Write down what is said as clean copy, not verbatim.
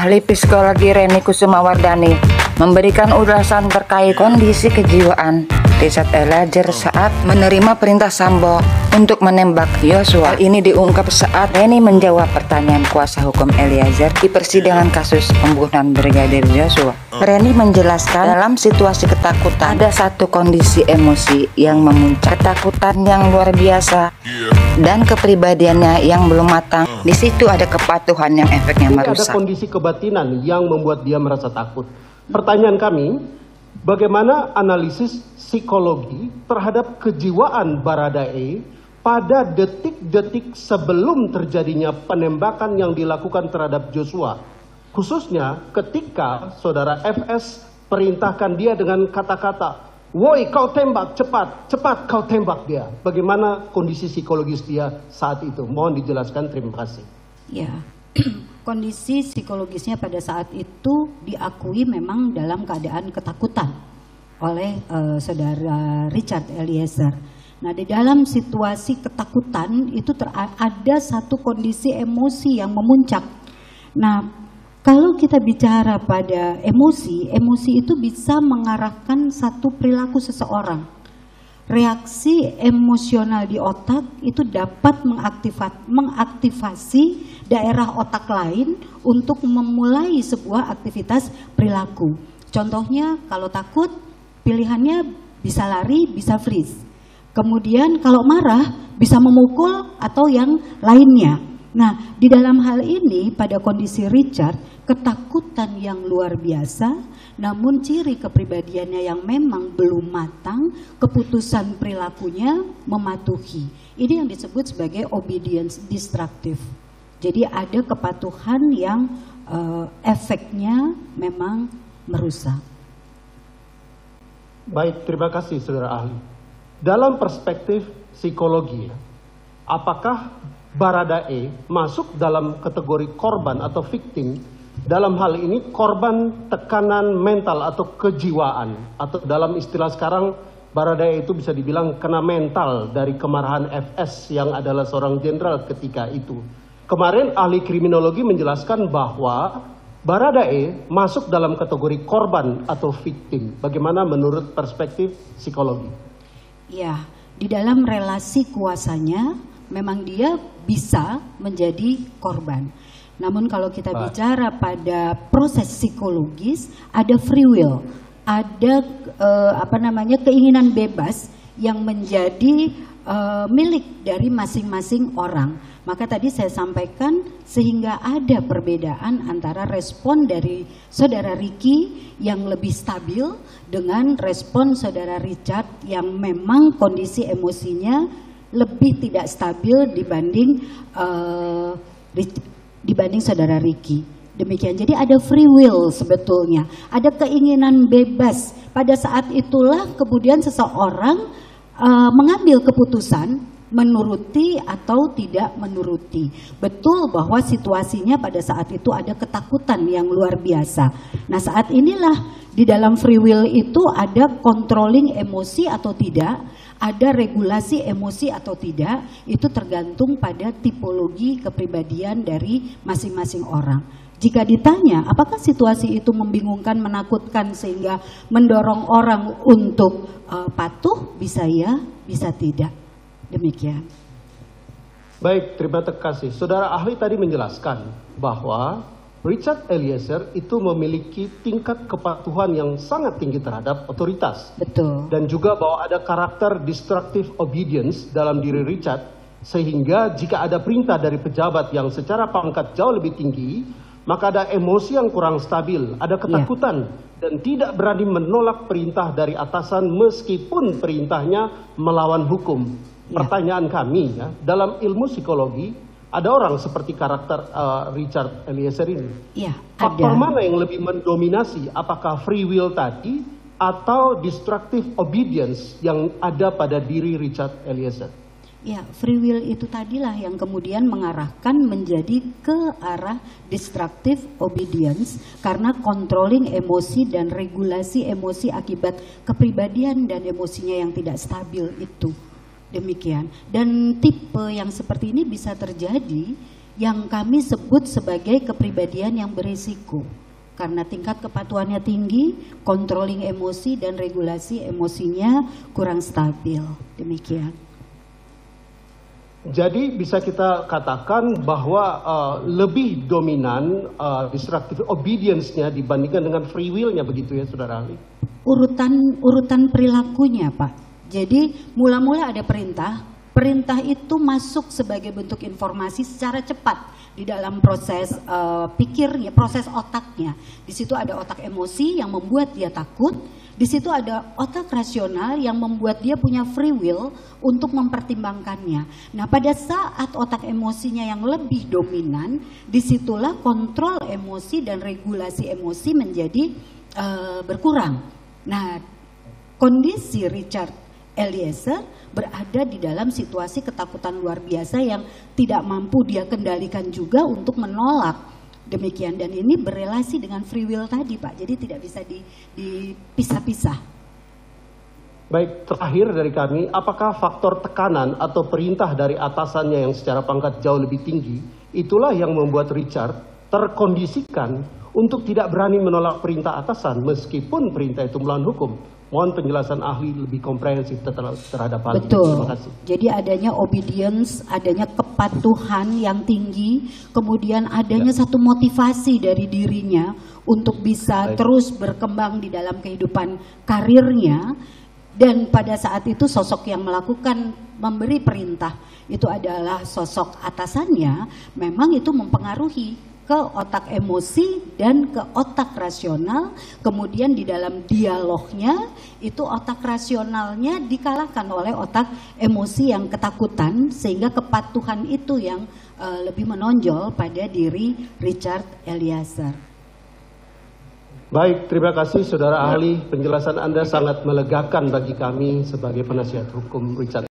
Ahli psikologi Reni Kusumawardhani memberikan ulasan terkait kondisi kejiwaan Richard Eliezer saat menerima perintah Sambo untuk menembak Yosua. Hal ini diungkap saat Reni menjawab pertanyaan kuasa hukum Eliezer di persidangan kasus pembunuhan Brigadir Yosua. Reni menjelaskan dalam situasi ketakutan ada satu kondisi emosi yang memuncak, ketakutan yang luar biasa dan kepribadiannya yang belum matang. Di situ ada kepatuhan yang efeknya merusak. Ada kondisi kebatinan yang membuat dia merasa takut. Pertanyaan kami, bagaimana analisis psikologi terhadap kejiwaan Baradae pada detik-detik sebelum terjadinya penembakan yang dilakukan terhadap Joshua, khususnya ketika saudara FS perintahkan dia dengan kata-kata, "Woi, kau tembak, cepat, cepat kau tembak dia." Bagaimana kondisi psikologis dia saat itu? Mohon dijelaskan, terima kasih. Ya, kondisi psikologisnya pada saat itu diakui memang dalam keadaan ketakutan oleh saudara Richard Eliezer. Nah, di dalam situasi ketakutan itu ada satu kondisi emosi yang memuncak. Nah, kalau kita bicara pada emosi, emosi itu bisa mengarahkan satu perilaku seseorang. Reaksi emosional di otak itu dapat mengaktifasi daerah otak lain untuk memulai sebuah aktivitas perilaku. Contohnya kalau takut, pilihannya bisa lari, bisa freeze. Kemudian kalau marah bisa memukul atau yang lainnya. Nah, di dalam hal ini pada kondisi Richard, ketakutan yang luar biasa, namun ciri kepribadiannya yang memang belum matang, keputusan perilakunya mematuhi. Ini yang disebut sebagai obedience destructive. Jadi ada kepatuhan yang efeknya memang merusak. Baik, terima kasih saudara ahli. Dalam perspektif psikologi, apakah Baradae masuk dalam kategori korban atau victim? Dalam hal ini korban tekanan mental atau kejiwaan, atau dalam istilah sekarang Baradae itu bisa dibilang kena mental dari kemarahan FS yang adalah seorang jenderal ketika itu. Kemarin ahli kriminologi menjelaskan bahwa Baradae masuk dalam kategori korban atau victim. Bagaimana menurut perspektif psikologi? Ya, di dalam relasi kuasanya memang dia bisa menjadi korban. Namun kalau kita bicara pada proses psikologis, ada free will, ada keinginan bebas yang menjadi milik dari masing-masing orang. Maka tadi saya sampaikan sehingga ada perbedaan antara respon dari saudara Ricky yang lebih stabil dengan respon saudara Richard yang memang kondisi emosinya lebih tidak stabil dibanding saudara Ricky. Demikian, jadi ada free will sebetulnya, ada keinginan bebas. Pada saat itulah kemudian seseorang mengambil keputusan menuruti atau tidak menuruti. Betul bahwa situasinya pada saat itu ada ketakutan yang luar biasa. Nah, saat inilah di dalam free will itu ada controlling emosi atau tidak, ada regulasi emosi atau tidak, itu tergantung pada tipologi kepribadian dari masing-masing orang. Jika ditanya apakah situasi itu membingungkan, menakutkan sehingga mendorong orang untuk patuh, bisa ya, bisa tidak. Demikian. Baik, terima kasih. Saudara ahli tadi menjelaskan bahwa Richard Eliezer itu memiliki tingkat kepatuhan yang sangat tinggi terhadap otoritas. Betul. Dan juga bahwa ada karakter destructive obedience dalam diri Richard, sehingga jika ada perintah dari pejabat yang secara pangkat jauh lebih tinggi, maka ada emosi yang kurang stabil, ada ketakutan, dan tidak berani menolak perintah dari atasan meskipun perintahnya melawan hukum. Pertanyaan kami, ya, dalam ilmu psikologi, ada orang seperti karakter Richard Eliezer ini. Ya, faktor mana yang lebih mendominasi? Apakah free will tadi atau destructive obedience yang ada pada diri Richard Eliezer? Ya, free will itu tadilah yang kemudian mengarahkan menjadi ke arah destructive obedience karena controlling emosi dan regulasi emosi akibat kepribadian dan emosinya yang tidak stabil itu. Demikian. Dan tipe yang seperti ini bisa terjadi yang kami sebut sebagai kepribadian yang berisiko. Karena tingkat kepatuhannya tinggi, controlling emosi dan regulasi emosinya kurang stabil. Demikian. Jadi bisa kita katakan bahwa lebih dominan destructive obedience-nya dibandingkan dengan free will-nya, begitu ya Saudara ahli? Urutan perilakunya, Pak. Jadi mula-mula ada perintah itu masuk sebagai bentuk informasi secara cepat di dalam proses pikirnya, proses otaknya. Di situ ada otak emosi yang membuat dia takut. Di situ ada otak rasional yang membuat dia punya free will untuk mempertimbangkannya. Nah, pada saat otak emosinya yang lebih dominan, disitulah kontrol emosi dan regulasi emosi menjadi berkurang. Nah, kondisi Richard Eliezer berada di dalam situasi ketakutan luar biasa yang tidak mampu dia kendalikan juga untuk menolak. Demikian, dan ini berelasi dengan free will tadi, Pak. Jadi tidak bisa dipisah-pisah. Baik, terakhir dari kami, apakah faktor tekanan atau perintah dari atasannya yang secara pangkat jauh lebih tinggi, itulah yang membuat Richard terkondisikan untuk tidak berani menolak perintah atasan meskipun perintah itu melawan hukum? Mohon penjelasan ahli lebih komprehensif terhadap hal ini. Betul. Terima kasih. Jadi adanya obedience, adanya kepatuhan yang tinggi, kemudian adanya satu motivasi dari dirinya untuk bisa terus berkembang di dalam kehidupan karirnya. Dan pada saat itu sosok yang melakukan memberi perintah itu adalah sosok atasannya, memang itu mempengaruhi ke otak emosi dan ke otak rasional. Kemudian di dalam dialognya itu otak rasionalnya dikalahkan oleh otak emosi yang ketakutan, sehingga kepatuhan itu yang lebih menonjol pada diri Richard Eliezer. Baik, terima kasih Saudara ahli. Penjelasan Anda sangat melegakan bagi kami sebagai penasihat hukum Richard